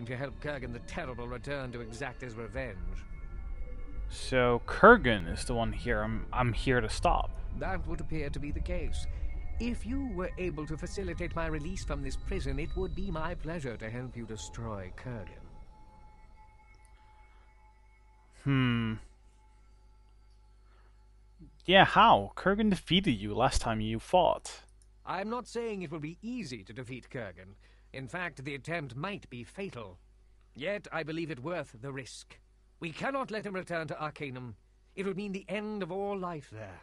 to help Kurgan the Terrible return to exact his revenge. So Kurgan is the one here I'm here to stop. That would appear to be the case. If you were able to facilitate my release from this prison, it would be my pleasure to help you destroy Kurgan. Yeah, how? Kurgan defeated you last time you fought. I'm not saying it will be easy to defeat Kurgan. In fact, the attempt might be fatal. Yet, I believe it worth the risk. We cannot let him return to Arcanum. It would mean the end of all life there.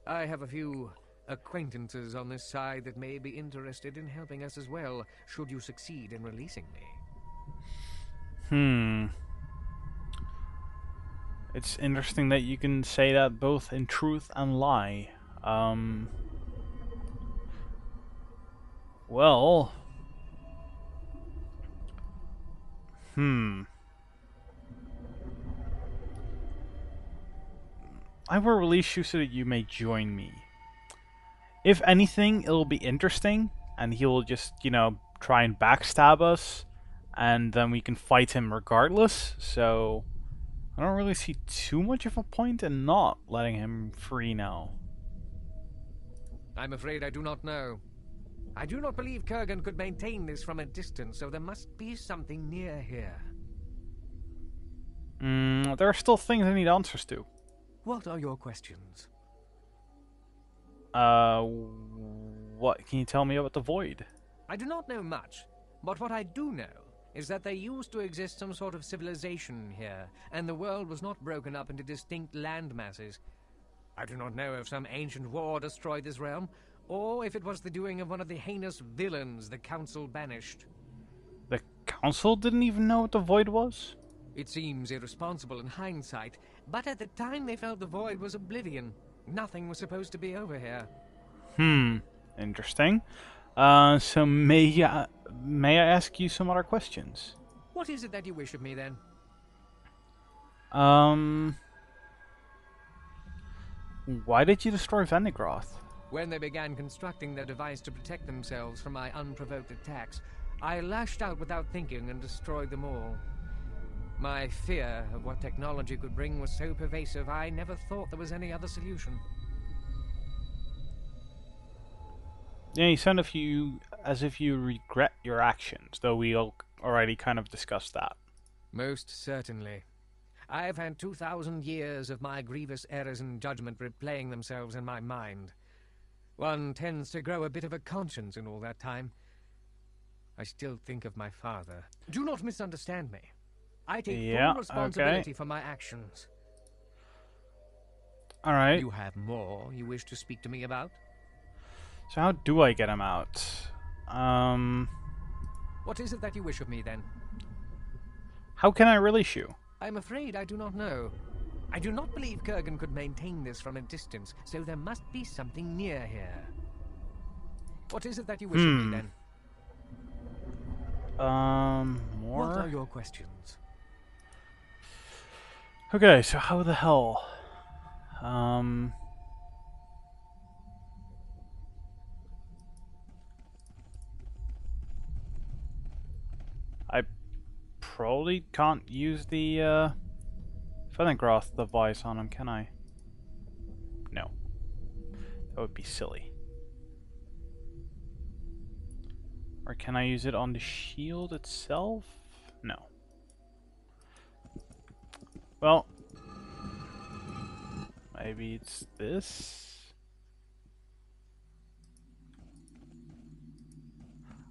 I have a few acquaintances on this side that may be interested in helping us as well, should you succeed in releasing me. It's interesting that you can say that both in truth and lie. Well... I will release you so that you may join me. If anything, it'll be interesting, and he'll just, you know, try and backstab us, and then we can fight him regardless, so... I don't really see too much of a point in not letting him free now. I'm afraid I do not know. I do not believe Kurgan could maintain this from a distance, so there must be something near here. There are still things I need answers to. What are your questions? What can you tell me about the Void? I do not know much, but what I do know is that there used to exist some sort of civilization here, and the world was not broken up into distinct land masses. I do not know if some ancient war destroyed this realm, or if it was the doing of one of the heinous villains the Council banished. The Council didn't even know what the Void was? It seems irresponsible in hindsight, but at the time they felt the Void was oblivion. Nothing was supposed to be over here. Interesting. So may I ask you some other questions? What is it that you wish of me, then? Why did you destroy Vendigroth? When they began constructing their device to protect themselves from my unprovoked attacks, I lashed out without thinking and destroyed them all. My fear of what technology could bring was so pervasive, I never thought there was any other solution. Yeah, you sound as if you regret your actions, though we already kind of discussed that. Most certainly. I've had 2,000 years of my grievous errors in judgment replaying themselves in my mind. One tends to grow a bit of a conscience in all that time. I still think of my father. Do not misunderstand me. I take full responsibility for my actions. Alright. You have more you wish to speak to me about? So how do I get him out? What is it that you wish of me, then? How can I release you? I'm afraid I do not know. I do not believe Kurgan could maintain this from a distance, so there must be something near here. What is it that you wish of me, then? More? What are your questions? Okay, so how the hell? I probably can't use the Vendigroth device on him, can I? No. That would be silly. Or can I use it on the shield itself? No. Well, maybe it's this?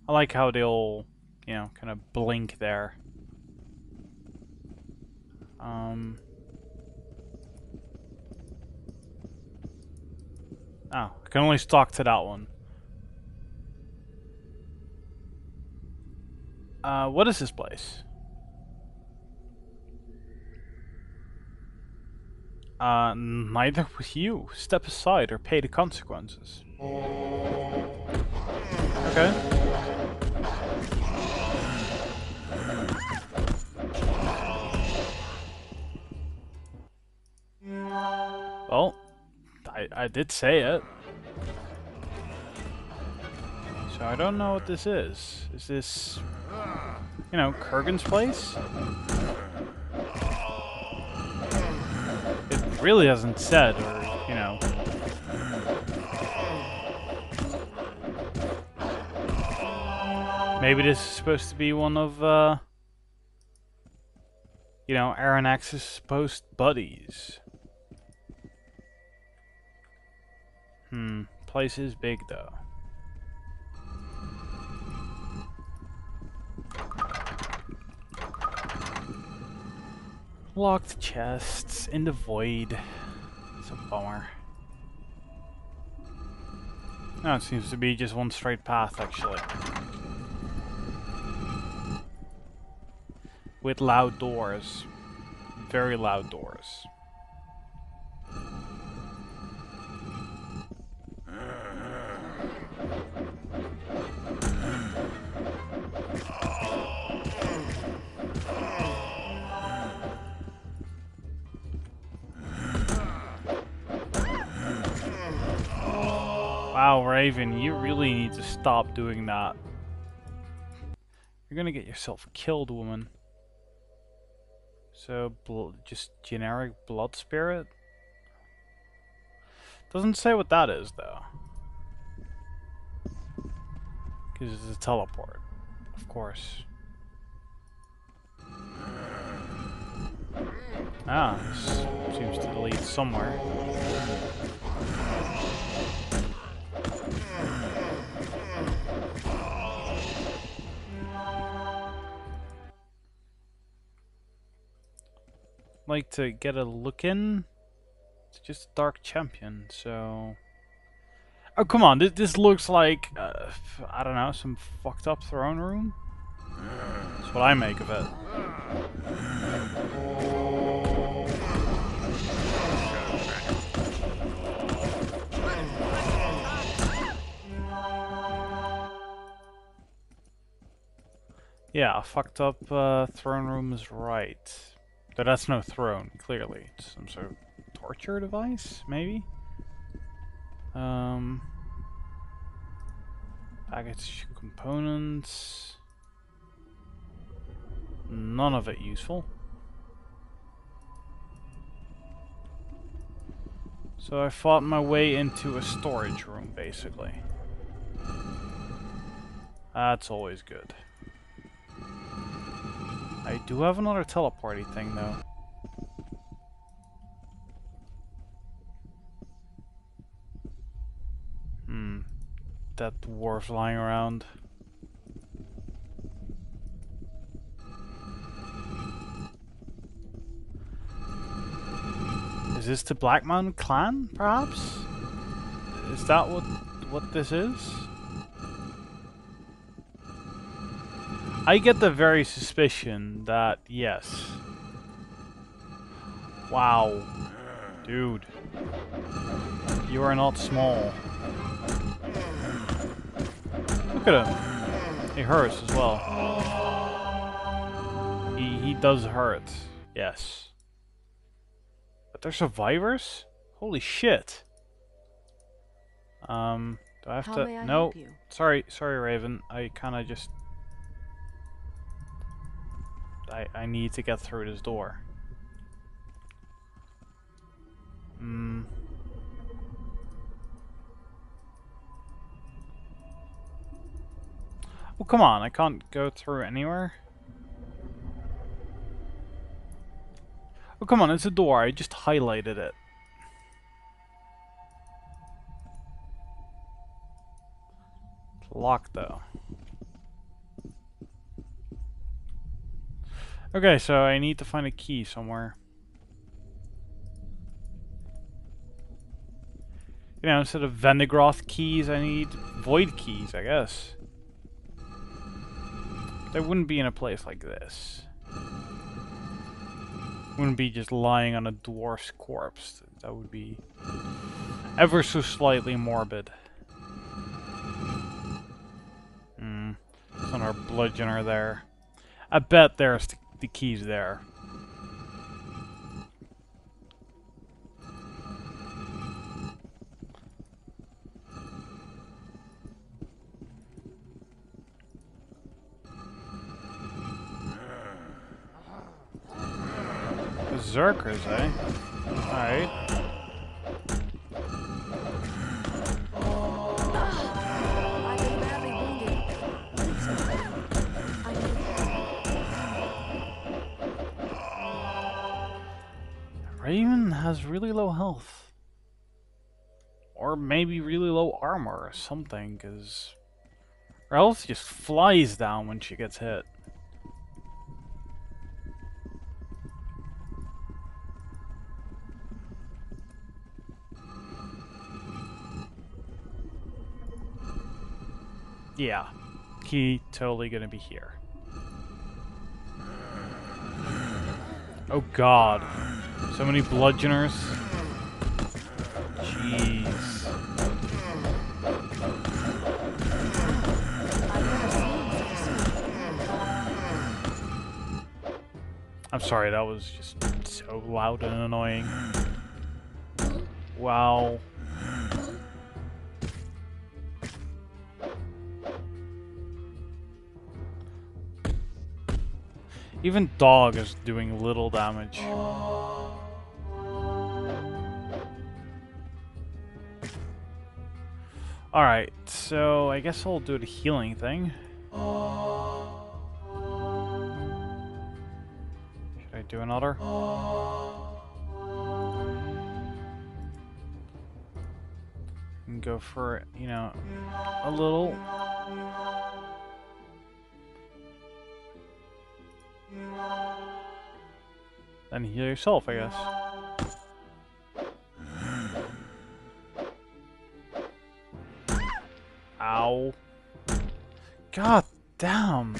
I like how they'll, you know, kind of blink there. Oh, I can only talk to that one. What is this place? Neither with you. Step aside or pay the consequences. Okay. Well, I did say it. So I don't know what this is. Is this you know, Kurgan's place? It really hasn't said, or, you know. Maybe this is supposed to be one of, you know, Arronax's supposed buddies. Place is big, though. Locked chests in the void. It's a bummer. No, it seems to be just one straight path, actually. With loud doors. Very loud doors. Wow, Raven, you really need to stop doing that. You're gonna get yourself killed, woman. So, just generic blood spirit? Doesn't say what that is, though. Because it's a teleport, of course. Ah, this seems to lead somewhere. Like to get a look in. It's just a dark champion, so. Oh come on! This looks like I don't know, some fucked up throne room. That's what I make of it. Yeah, a fucked up throne room is right. But that's no throne, clearly. It's some sort of torture device, maybe? Package components. None of it useful. So I fought my way into a storage room, basically. That's always good. I do have another teleporty thing, though. That dwarf lying around. Is this the Black Mountain clan, perhaps? Is that what this is? I get the very suspicion that, yes. Wow. Dude. You are not small. Look at him. He hurts as well. He does hurt. Yes. But they're survivors? Holy shit. Do I have How to... may I No. help you? Sorry, Raven. I kinda just... I need to get through this door. Oh, come on. I can't go through anywhere. Oh, come on. It's a door. I just highlighted it. It's locked, though. Okay, so I need to find a key somewhere. You know, instead of Vendigroth keys, I need void keys, I guess. They wouldn't be in a place like this. Wouldn't be just lying on a dwarf's corpse. That would be ever so slightly morbid. It's on our bludgeoner there. I bet there's the keys there. berserkers, eh? Alright. I've been badly wounded. Raven has really low health. Or maybe really low armor or something, because her health just flies down when she gets hit. Yeah, he totally gonna be here. Oh god. So many bludgeoners. Jeez. I'm sorry, that was just so loud and annoying. Wow. Even dog is doing little damage. Alright, so I guess I'll do the healing thing. Should I do another? And go for, you know, a little. Then heal yourself, I guess. Ow. God damn.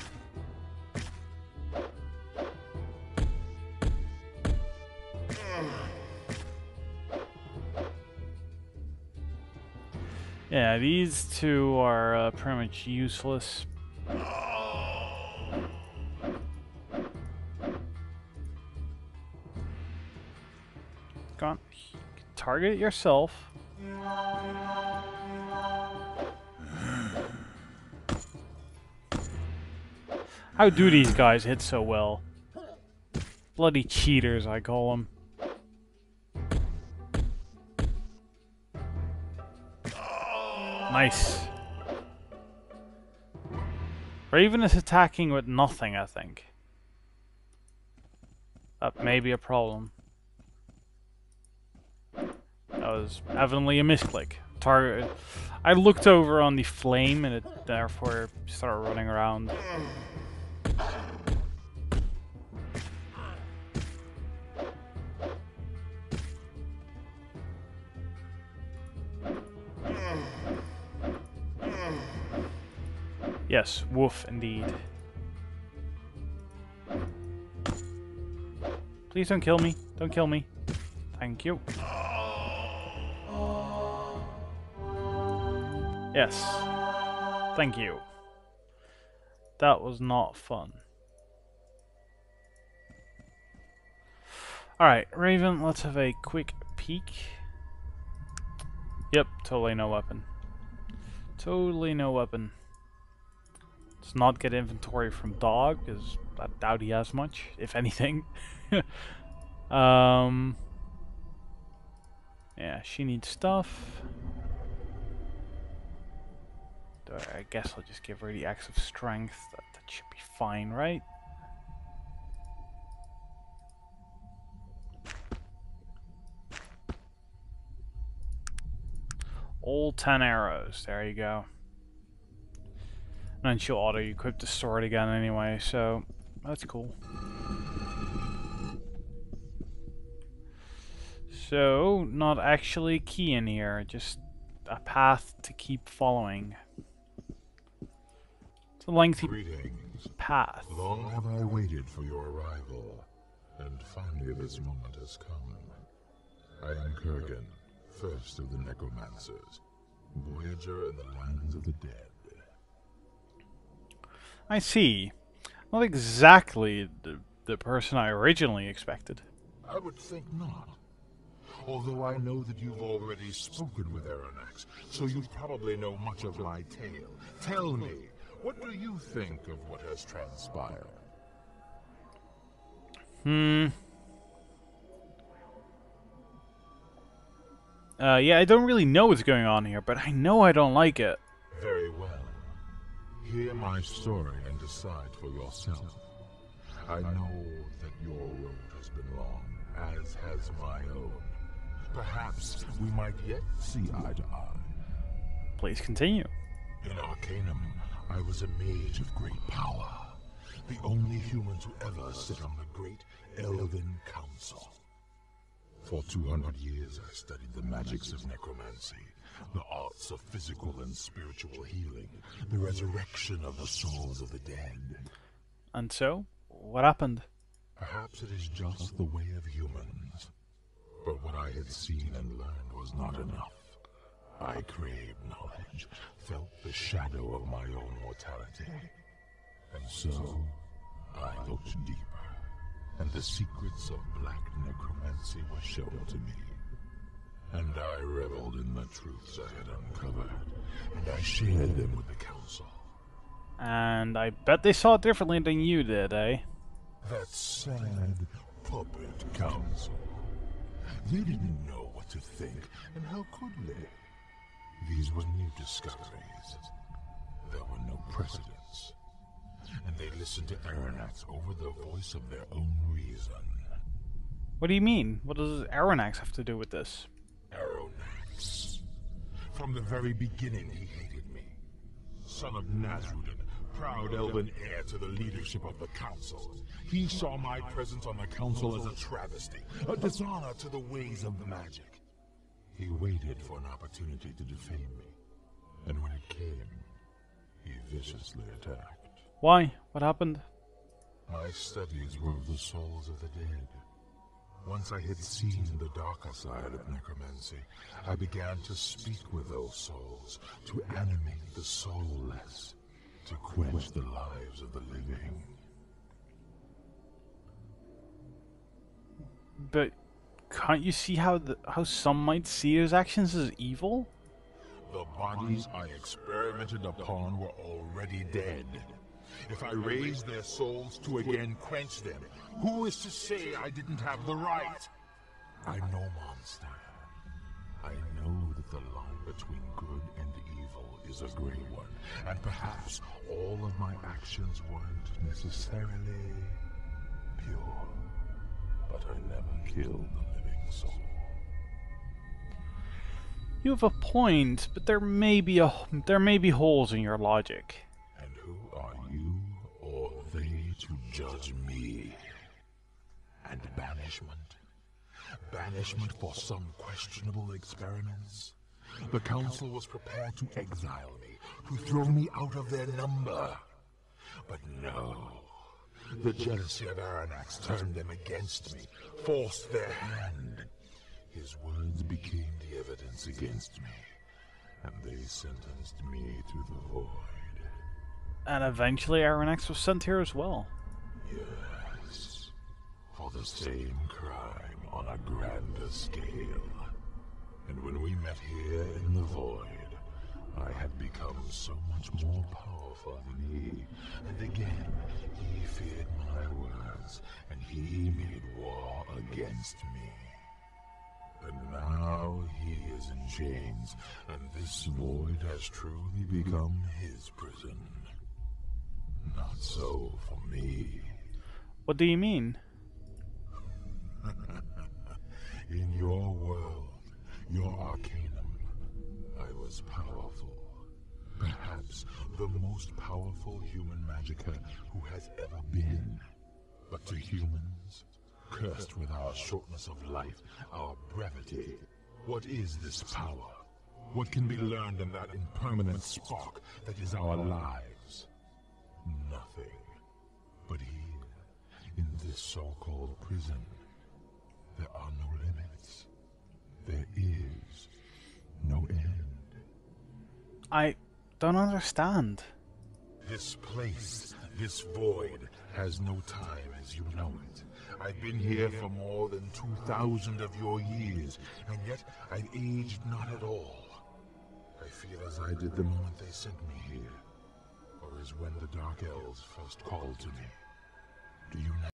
Yeah, these two are pretty much useless. Go on. Target it yourself. How do these guys hit so well? Bloody cheaters, I call them. Nice. Raven is attacking with nothing, I think. That may be a problem. That was evidently a misclick. Target. I looked over on the flame and it therefore started running around. Yes, woof indeed. Please don't kill me. Don't kill me. Thank you. Yes. Thank you. That was not fun. Alright, Raven, let's have a quick peek. Yep, totally no weapon. Totally no weapon. Let's not get inventory from dog, because I doubt he has much, if anything. Yeah, she needs stuff. I guess I'll just give her the axe of strength. That should be fine, right? All 10 arrows. There you go. And then she'll auto-equip the sword again anyway, so that's cool. So, not actually a key in here, just a path to keep following. It's a lengthy path. Long have I waited for your arrival, and finally this moment has come. I am Kurgan, first of the necromancers, voyager in the lands of the dead. I see. Not exactly the person I originally expected. I would think not. Although I know that you've already spoken with Arronax, so you probably know much of my tale. Tell me, what do you think of what has transpired? Yeah, I don't really know what's going on here, but I know I don't like it. Very well. Hear my story and decide for yourself. I know that your road has been long, as has my own. Perhaps we might yet see eye to eye. Please continue. In Arcanum, I was a mage of great power. The only human to ever sit on the great Elven Council. For 200 years I studied the magics of necromancy, the arts of physical and spiritual healing, the resurrection of the souls of the dead. And so, what happened? Perhaps it is just the way of humans. But what I had seen and learned was not enough. I craved knowledge, felt the shadow of my own mortality. And so, I looked deeper, and the secrets of black necromancy were shown to me. And I reveled in the truths I had uncovered, and I shared them with the council. And I bet they saw it differently than you did, eh? That sad puppet council. They didn't know what to think, and how could they? These were new discoveries. There were no precedents. And they listened to Arronax over the voice of their own reason. What do you mean? What does Arronax have to do with this? Arronax. From the very beginning he hated me. Son of Nazrudin, proud elven heir to the leadership of the council. He saw my presence on the council as a travesty, a dishonor to the ways of Magick. He waited for an opportunity to defame me. And when it came, he viciously attacked. Why? What happened? My studies were of the souls of the dead. Once I had seen the darker side of necromancy, I began to speak with those souls, to animate the soulless, to quench the lives of the living. But can't you see how some might see his actions as evil? The bodies I experimented upon were already dead. If I raised their souls to again quench them, who is to say I didn't have the right? I'm no monster. I know that the line between good and evil is a gray one, and perhaps all of my actions weren't necessarily pure. But I never killed the living soul. You have a point, but there may be holes in your logic. And who are you or they to judge me? And banishment? Banishment for some questionable experiments? The council was prepared to exile me, to throw me out of their number. But no. The jealousy of Arronax turned them against me, forced their hand. His words became the evidence against me, and they sentenced me to the void. And eventually Arronax was sent here as well. Yes, for the same crime on a grander scale. And when we met here in the void, I had become so much more powerful than he. And again, he feared my words, and he made war against me. And now he is in chains, and this void has truly become his prison. Not so for me. What do you mean? In your world, your Arcanum, I was powerful. Perhaps the most powerful human magician who has ever been. But to humans, cursed with our shortness of life, our brevity, what is this power? What can be learned in that impermanent spark that is our lives? Nothing. But here, in this so-called prison, there are no limits. There is no end. I don't understand. This place, this void, has no time as you know it. I've been here for more than 2,000 of your years, and yet I've aged not at all. I feel as I did the moment they sent me here, or as when the Dark Elves first called to me. Do you know?